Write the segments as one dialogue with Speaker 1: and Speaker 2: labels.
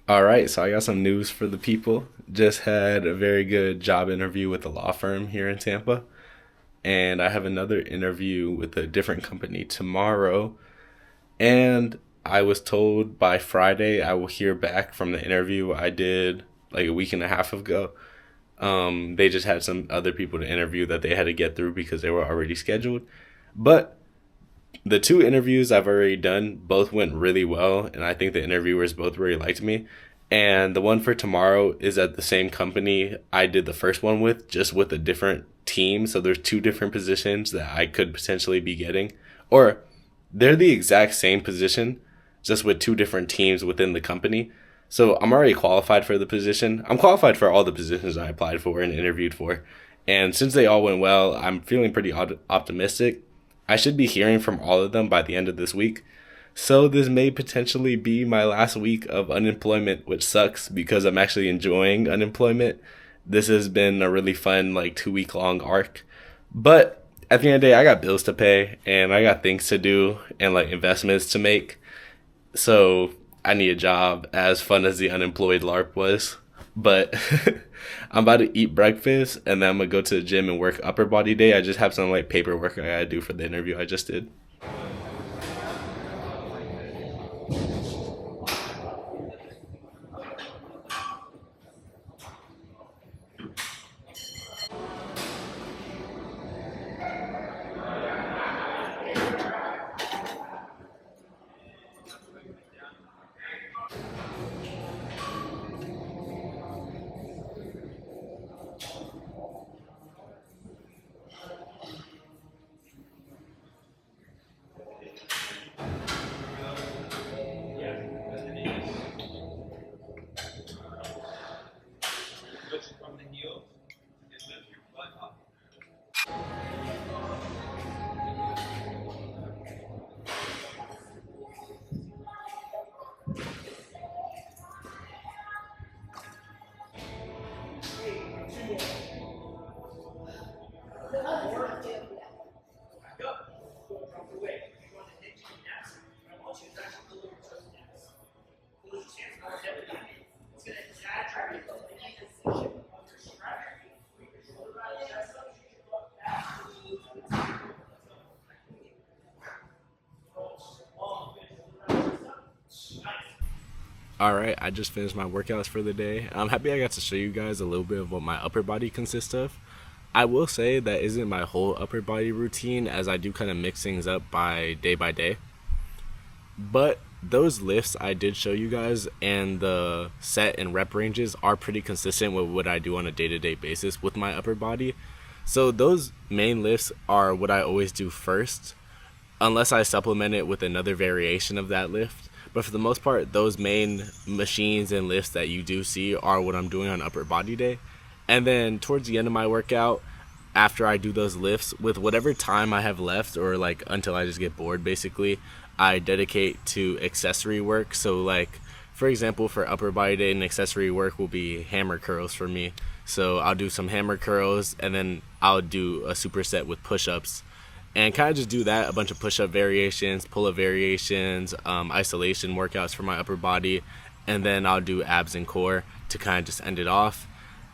Speaker 1: All right, so I got some news for the people. Just had a very good job interview with a law firm here in Tampa, and I have another interview with a different company tomorrow. And I was told by Friday I will hear back from the interview I did like a week and a half ago. They just had some other people to interview that they had to get through because they were already scheduled. But the two interviews I've already done both went really well, and I think the interviewers both really liked me. And the one for tomorrow is at the same company I did the first one with, just with a different team. So there's two different positions that I could potentially be getting, or they're the exact same position, just with two different teams within the company. So I'm already qualified for the position. I'm qualified for all the positions I applied for and interviewed for. And since they all went well, I'm feeling pretty optimistic. I should be hearing from all of them by the end of this week. So this may potentially be my last week of unemployment, which sucks because I'm actually enjoying unemployment. This has been a really fun, like, 2 week long arc. But at the end of the day, I got bills to pay and I got things to do and like investments to make. So I need a job, as fun as the unemployed LARP was. But I'm about to eat breakfast and then I'm gonna go to the gym and work upper body day. I just have some like paperwork I gotta do for the interview I just did. All right, I just finished my workouts for the day. I'm happy I got to show you guys a little bit of what my upper body consists of. I will say that isn't my whole upper body routine, as I do kind of mix things up by day. But those lifts I did show you guys and the set and rep ranges are pretty consistent with what I do on a day to day basis with my upper body. So those main lifts are what I always do first, unless I supplement it with another variation of that lift. But for the most part, those main machines and lifts that you do see are what I'm doing on upper body day. And then towards the end of my workout, after I do those lifts, with whatever time I have left, or like until I just get bored basically, I dedicate to accessory work. So like, for example, for upper body day, an accessory work will be hammer curls for me. So I'll do some hammer curls and then I'll do a superset with push-ups and kind of just do that, a bunch of push-up variations, pull-up variations, isolation workouts for my upper body, and then I'll do abs and core to kind of just end it off.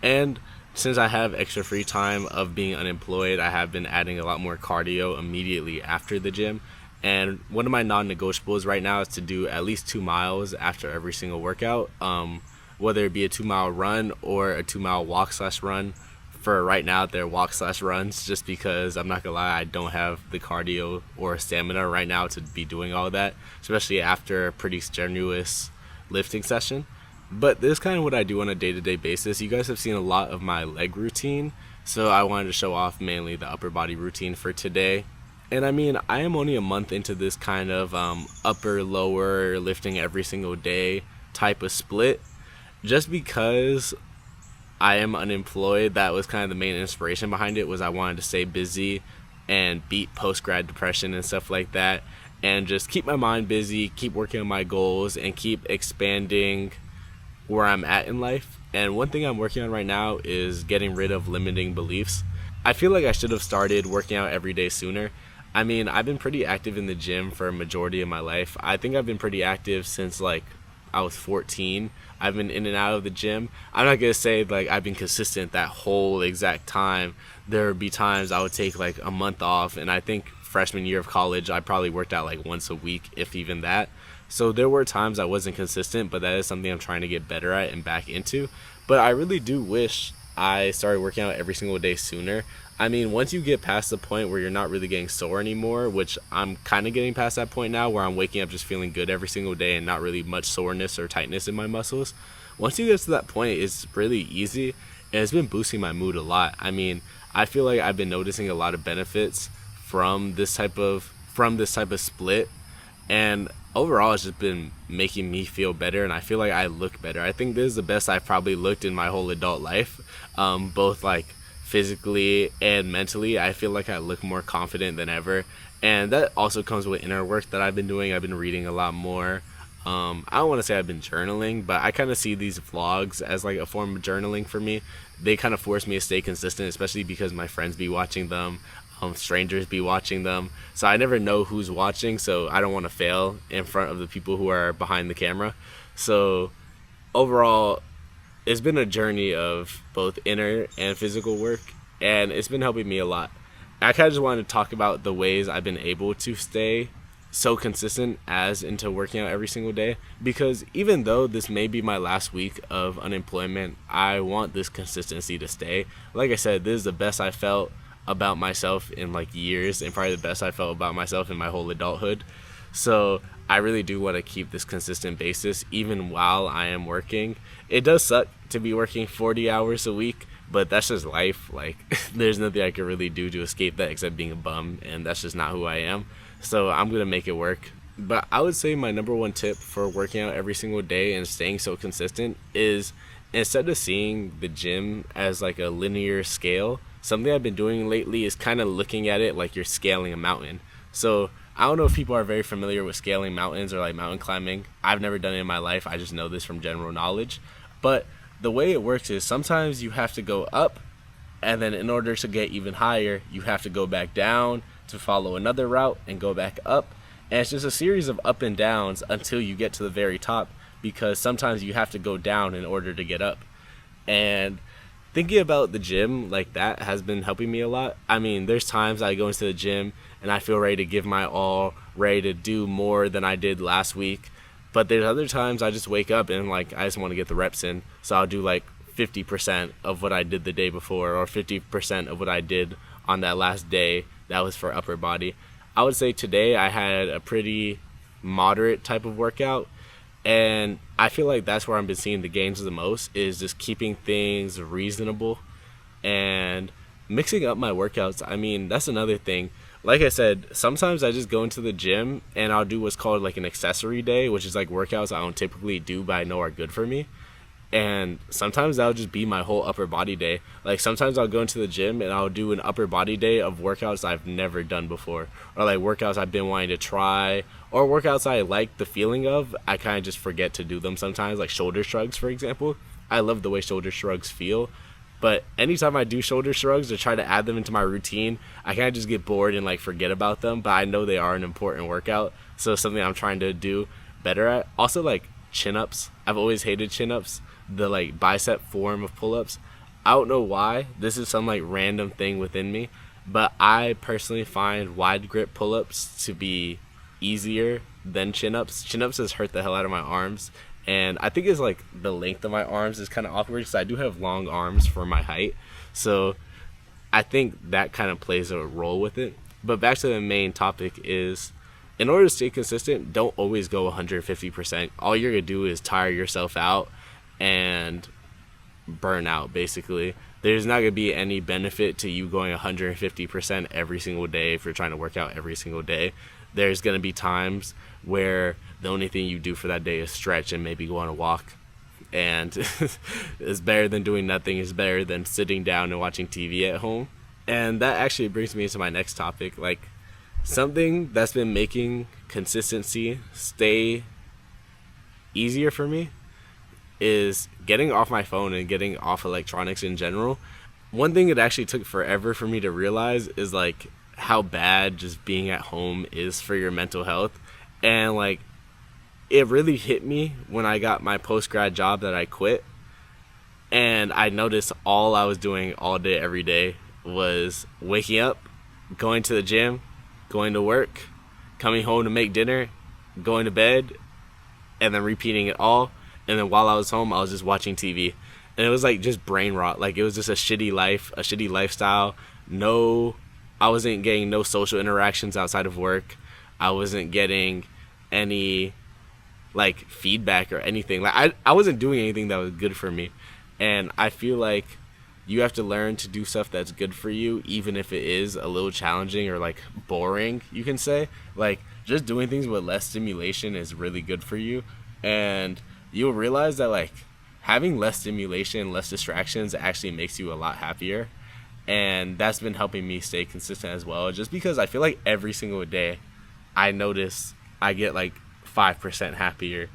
Speaker 1: And since I have extra free time of being unemployed, I have been adding a lot more cardio immediately after the gym. And one of my non-negotiables right now is to do at least 2 miles after every single workout, whether it be a 2 mile run or a 2 mile walk slash run. For right now, they're walk slash runs, just because I'm not gonna lie, I don't have the cardio or stamina right now to be doing all that, especially after a pretty strenuous lifting session. But this is kind of what I do on a day-to-day basis. You guys have seen a lot of my leg routine, so I wanted to show off mainly the upper body routine for today. And I mean, I am only a month into this kind of upper lower lifting every single day type of split, just because I am unemployed. That was kind of the main inspiration behind it, was I wanted to stay busy and beat post-grad depression and stuff like that, and just keep my mind busy, keep working on my goals, and keep expanding where I'm at in life. And one thing I'm working on right now is getting rid of limiting beliefs. I feel like I should have started working out every day sooner. I mean, I've been pretty active in the gym for a majority of my life. I think I've been pretty active since like I was 14. I've been in and out of the gym. I'm not gonna say like I've been consistent that whole exact time. There would be times I would take like a month off, and I think freshman year of college I probably worked out like once a week, if even that. So there were times I wasn't consistent, but that is something I'm trying to get better at and back into. But I really do wish I started working out every single day sooner. I mean, once you get past the point where you're not really getting sore anymore, which I'm kind of getting past that point now, where I'm waking up just feeling good every single day and not really much soreness or tightness in my muscles. Once you get to that point, it's really easy, and it's been boosting my mood a lot. I mean, I feel like I've been noticing a lot of benefits from this type of split, and overall it's just been making me feel better, and I feel like I look better. I think this is the best I've probably looked in my whole adult life, both like physically and mentally. I feel like I look more confident than ever, and that also comes with inner work that I've been doing. I've been reading a lot more. I don't want to say I've been journaling, but I kind of see these vlogs as like a form of journaling for me. They kind of force me to stay consistent, especially because my friends be watching them, strangers be watching them. So I never know who's watching, so I don't want to fail in front of the people who are behind the camera. So overall, it's been a journey of both inner and physical work, and it's been helping me a lot. I kind of just wanted to talk about the ways I've been able to stay so consistent as into working out every single day, because even though this may be my last week of unemployment, I want this consistency to stay. Like I said, this is the best I felt about myself in like years, and probably the best I felt about myself in my whole adulthood. So I really do want to keep this consistent basis even while I am working. It does suck to be working 40 hours a week, but that's just life. Like there's nothing I can really do to escape that except being a bum, and that's just not who I am. So I'm gonna make it work. But I would say my number one tip for working out every single day and staying so consistent is, instead of seeing the gym as like a linear scale, something I've been doing lately is kind of looking at it like you're scaling a mountain. So I don't know if people are very familiar with scaling mountains or like mountain climbing. I've never done it in my life. I just know this from general knowledge. But the way it works is sometimes you have to go up, and then in order to get even higher, you have to go back down to follow another route and go back up. And it's just a series of up and downs until you get to the very top, because sometimes you have to go down in order to get up. And thinking about the gym like that has been helping me a lot. I mean, there's times I go into the gym and I feel ready to give my all, ready to do more than I did last week. But there's other times I just wake up and like I just want to get the reps in. So I'll do like 50% of what I did the day before, or 50% of what I did on that last day that was for upper body. I would say today I had a pretty moderate type of workout, and I feel like that's where I've been seeing the gains the most, is just keeping things reasonable and mixing up my workouts. I mean, that's another thing. Like I said, sometimes I just go into the gym and I'll do what's called like an accessory day, which is like workouts I don't typically do but I know are good for me. And sometimes that'll just be my whole upper body day. Like sometimes I'll go into the gym and I'll do an upper body day of workouts I've never done before, or like workouts I've been wanting to try, or workouts I like the feeling of. I kind of just forget to do them sometimes, like shoulder shrugs, for example. I love the way shoulder shrugs feel, but anytime I do shoulder shrugs or try to add them into my routine, I kind of just get bored and like forget about them. But I know they are an important workout, so it's something I'm trying to do better at. Also, like chin-ups. I've always hated chin-ups, the like bicep form of pull-ups. I don't know why. This is some like random thing within me, but I personally find wide grip pull-ups to be easier than chin-ups. Chin-ups has hurt the hell out of my arms, and I think it's like the length of my arms is kind of awkward because I do have long arms for my height, so I think that kind of plays a role with it. But back to the main topic is, in order to stay consistent, don't always go 150%. All you're gonna do is tire yourself out and burn out, basically. There's not gonna be any benefit to you going 150% every single day if you're trying to work out every single day. There's gonna be times where the only thing you do for that day is stretch and maybe go on a walk, and it's better than doing nothing. It's better than sitting down and watching TV at home. And that actually brings me into my next topic. Like, something that's been making consistency stay easier for me is getting off my phone and getting off electronics in general. One thing it actually took forever for me to realize is like how bad just being at home is for your mental health. And like, it really hit me when I got my post-grad job that I quit, and I noticed all I was doing all day every day was waking up, going to the gym, going to work, coming home to make dinner, going to bed, and then repeating it all. And then while I was home, I was just watching TV. And it was like just brain rot. Like, it was just a shitty life, a shitty lifestyle. I wasn't getting no social interactions outside of work. I wasn't getting any like feedback or anything. Like, I wasn't doing anything that was good for me. And I feel like you have to learn to do stuff that's good for you, even if it is a little challenging or like boring, you can say. Like, just doing things with less stimulation is really good for you. And you'll realize that like having less stimulation, less distractions actually makes you a lot happier. And that's been helping me stay consistent as well, just because I feel like every single day I notice I get like 5% happier.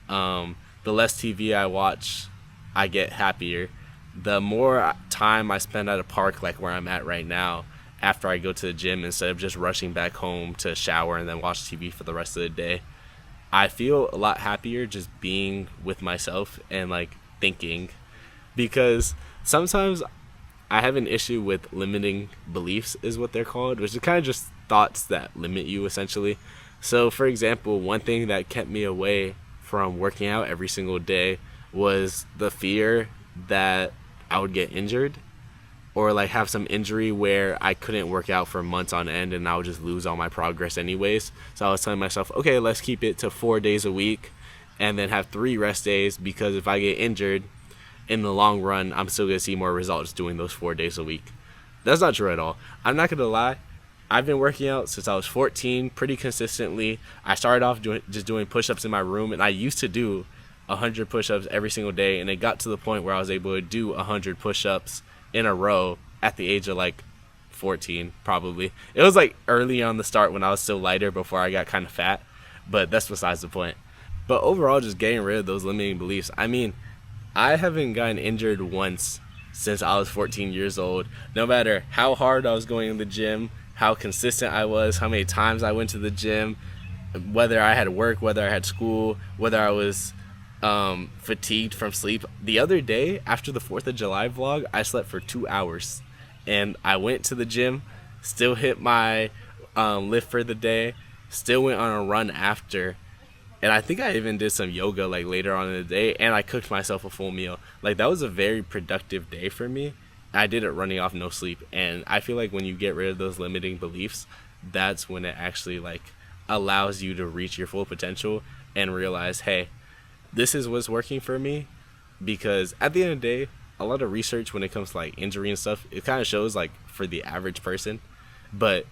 Speaker 1: The less TV I watch, I get happier. The more time I spend at a park like where I'm at right now, after I go to the gym, instead of just rushing back home to shower and then watch TV for the rest of the day, I feel a lot happier just being with myself and like thinking. Because sometimes I have an issue with limiting beliefs, is what they're called, which is kind of just thoughts that limit you essentially. So for example, one thing that kept me away from working out every single day was the fear that I would get injured, or like have some injury where I couldn't work out for months on end and I would just lose all my progress anyways. So I was telling myself, okay, let's keep it to 4 days a week and then have 3 rest days, because if I get injured, in the long run, I'm still going to see more results doing those 4 days a week. That's not true at all. I'm not going to lie. I've been working out since I was 14 pretty consistently. I started off doing push-ups in my room, and I used to do 100 push-ups every single day, and it got to the point where I was able to do 100 push-ups in a row at the age of like 14 probably. It was like early on the start when I was still lighter before I got kind of fat, but that's besides the point. But overall, just getting rid of those limiting beliefs. I mean, I haven't gotten injured once since I was 14 years old. No matter how hard I was going to the gym, how consistent I was, how many times I went to the gym, whether I had work, whether I had school, whether I was fatigued from sleep. The other day, after the 4th of July vlog, I slept for 2 hours. And I went to the gym, still hit my lift for the day, still went on a run after. And I think I even did some yoga like later on in the day, and I cooked myself a full meal. Like, that was a very productive day for me. I did it running off no sleep. And I feel like when you get rid of those limiting beliefs, that's when it actually like allows you to reach your full potential and realize, hey, this is what's working for me. Because at the end of the day, a lot of research when it comes to like injury and stuff, it kind of shows like for the average person. But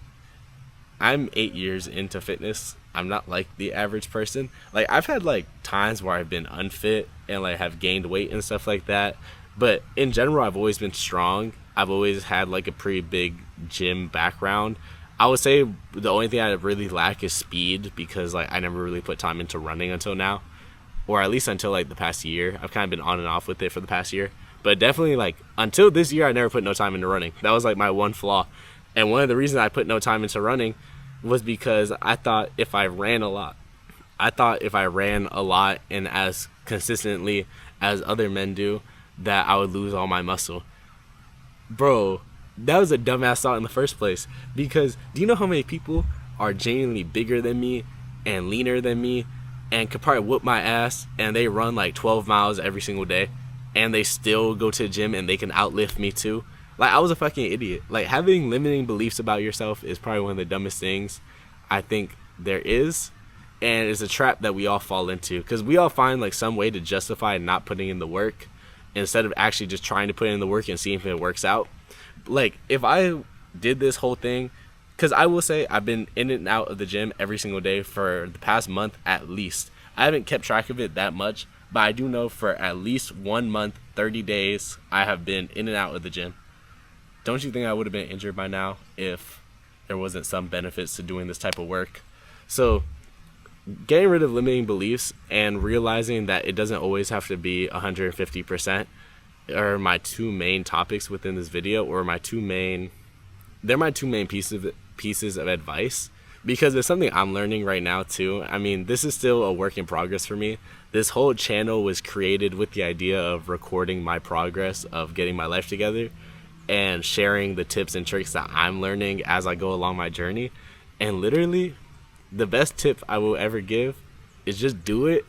Speaker 1: I'm 8 years into fitness. I'm not like the average person. Like, I've had like times where I've been unfit and like have gained weight and stuff like that. But in general, I've always been strong. I've always had like a pretty big gym background. I would say the only thing I really lack is speed, because like I never really put time into running until now, or at least until like the past year. I've kind of been on and off with it for the past year. But definitely like until this year, I never put no time into running. That was like my one flaw. And one of the reasons I put no time into running was because I thought if I ran a lot and as consistently as other men do, that I would lose all my muscle. Bro, that was a dumbass thought in the first place. Because do you know how many people are genuinely bigger than me and leaner than me and could probably whoop my ass, and they run like 12 miles every single day and they still go to the gym and they can outlift me too? Like, I was a fucking idiot. Like, having limiting beliefs about yourself is probably one of the dumbest things I think there is. And it's a trap that we all fall into, because we all find like some way to justify not putting in the work instead of actually just trying to put in the work and seeing if it works out. Like, if I did this whole thing, because I will say I've been in and out of the gym every single day for the past month at least. I haven't kept track of it that much, but I do know for at least 1 month, 30 days, I have been in and out of the gym. Don't you think I would have been injured by now if there wasn't some benefits to doing this type of work? So getting rid of limiting beliefs and realizing that it doesn't always have to be 150% are my two main topics within this video, or they're my two main pieces of advice, because it's something I'm learning right now too. I mean, this is still a work in progress for me. This whole channel was created with the idea of recording my progress of getting my life together and sharing the tips and tricks that I'm learning as I go along my journey. And literally, the best tip I will ever give is just do it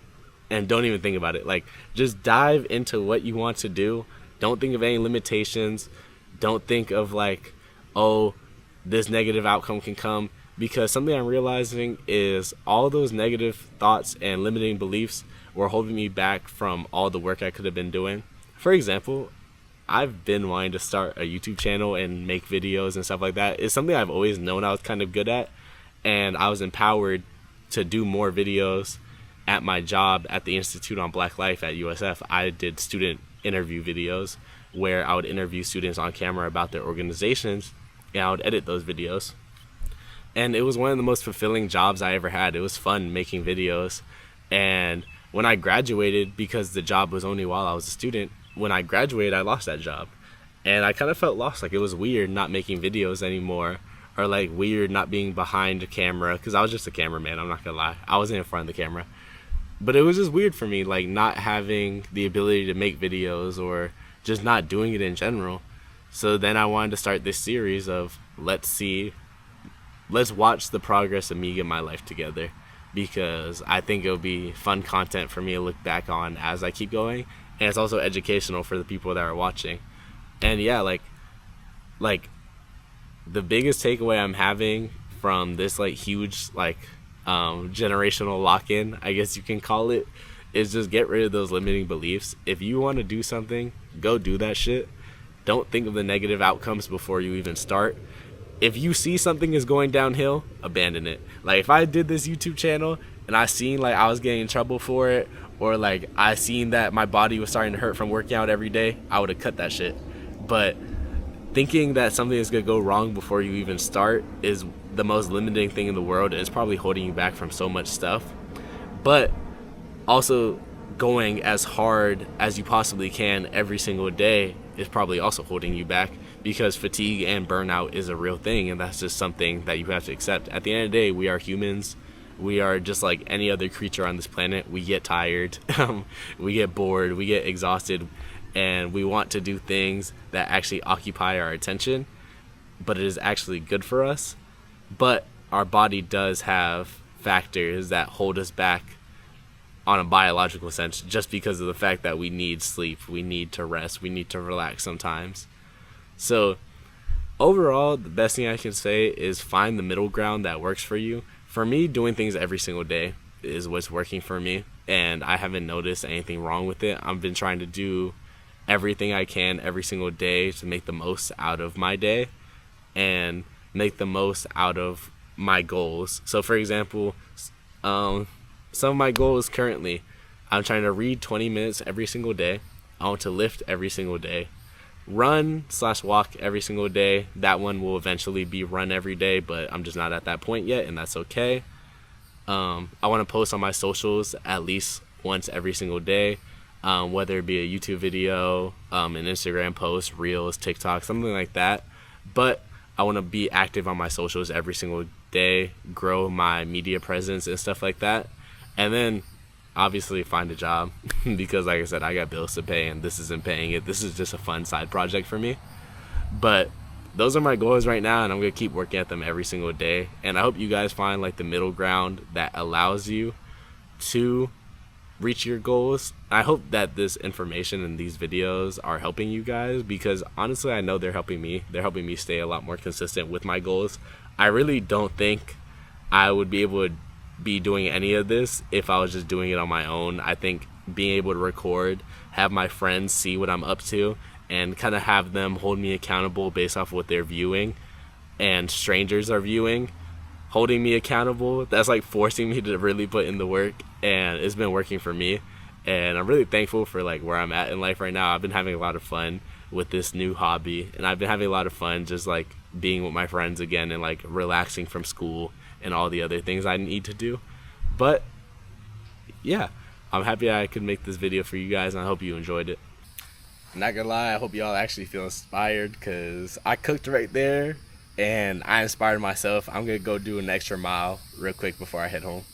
Speaker 1: and don't even think about it. Like, just dive into what you want to do. Don't think of any limitations. Don't think of like, oh, this negative outcome can come. Because something I'm realizing is all those negative thoughts and limiting beliefs were holding me back from all the work I could have been doing. For example, I've been wanting to start a YouTube channel and make videos and stuff like that. It's something I've always known I was kind of good at, and I was empowered to do more videos at my job at the Institute on Black Life at USF. I did student interview videos where I would interview students on camera about their organizations, and I would edit those videos. And it was one of the most fulfilling jobs I ever had. It was fun making videos. And when I graduated, because the job was only while I was a student, when I graduated, I lost that job. And I kind of felt lost. Like, it was weird not making videos anymore, or like weird not being behind a camera, because I was just a cameraman, I'm not gonna lie. I wasn't in front of the camera. But it was just weird for me, like not having the ability to make videos or just not doing it in general. So then I wanted to start this series of let's watch the progress of me get my life together, because I think it'll be fun content for me to look back on as I keep going, and it's also educational for the people that are watching. And yeah, like the biggest takeaway I'm having from this like huge like generational lock-in, I guess you can call it, is just get rid of those limiting beliefs. If you want to do something, go do that shit. Don't think of the negative outcomes before you even start. If you see something is going downhill, abandon it. Like, if I did this YouTube channel and I seen like I was getting in trouble for it, or like I seen that my body was starting to hurt from working out every day, I would have cut that shit. But thinking that something is gonna go wrong before you even start is the most limiting thing in the world, and it's probably holding you back from so much stuff. But also, going as hard as you possibly can every single day is probably also holding you back, because fatigue and burnout is a real thing, and that's just something that you have to accept. At the end of the day, we are humans. We are just like any other creature on this planet. We get tired, we get bored, we get exhausted, and we want to do things that actually occupy our attention, but it is actually good for us. But our body does have factors that hold us back on a biological sense, just because of the fact that we need sleep, we need to rest, we need to relax sometimes. So overall, the best thing I can say is find the middle ground that works for you. For me, doing things every single day is what's working for me, and I haven't noticed anything wrong with it. I've been trying to do everything I can every single day to make the most out of my day and make the most out of my goals. So for example, some of my goals currently, I'm trying to read 20 minutes every single day. I want to lift every single day, run/walk every single day. That one will eventually be run every day, but I'm just not at that point yet, and that's okay. I want to post on my socials at least once every single day, whether it be a YouTube video, an Instagram post, Reels, TikTok, something like that. But I want to be active on my socials every single day, grow my media presence and stuff like that. And then obviously find a job because like I said, I got bills to pay and this isn't paying it. This is just a fun side project for me. But those are my goals right now, and I'm going to keep working at them every single day. And I hope you guys find like the middle ground that allows you to reach your goals. I hope that this information and these videos are helping you guys, because honestly, I know they're helping me. They're helping me stay a lot more consistent with my goals. I really don't think I would be able to be doing any of this if I was just doing it on my own. I think being able to record, have my friends see what I'm up to, and kind of have them hold me accountable based off what they're viewing, and strangers are viewing, holding me accountable, that's like forcing me to really put in the work, and it's been working for me. And I'm really thankful for like where I'm at in life right now. I've been having a lot of fun with this new hobby, and I've been having a lot of fun just like being with my friends again and like relaxing from school and all the other things I need to do. But yeah, I'm happy I could make this video for you guys, and I hope you enjoyed it. I'm not gonna lie, I hope y'all actually feel inspired, because I cooked right there and I inspired myself. I'm gonna go do an extra mile real quick before I head home.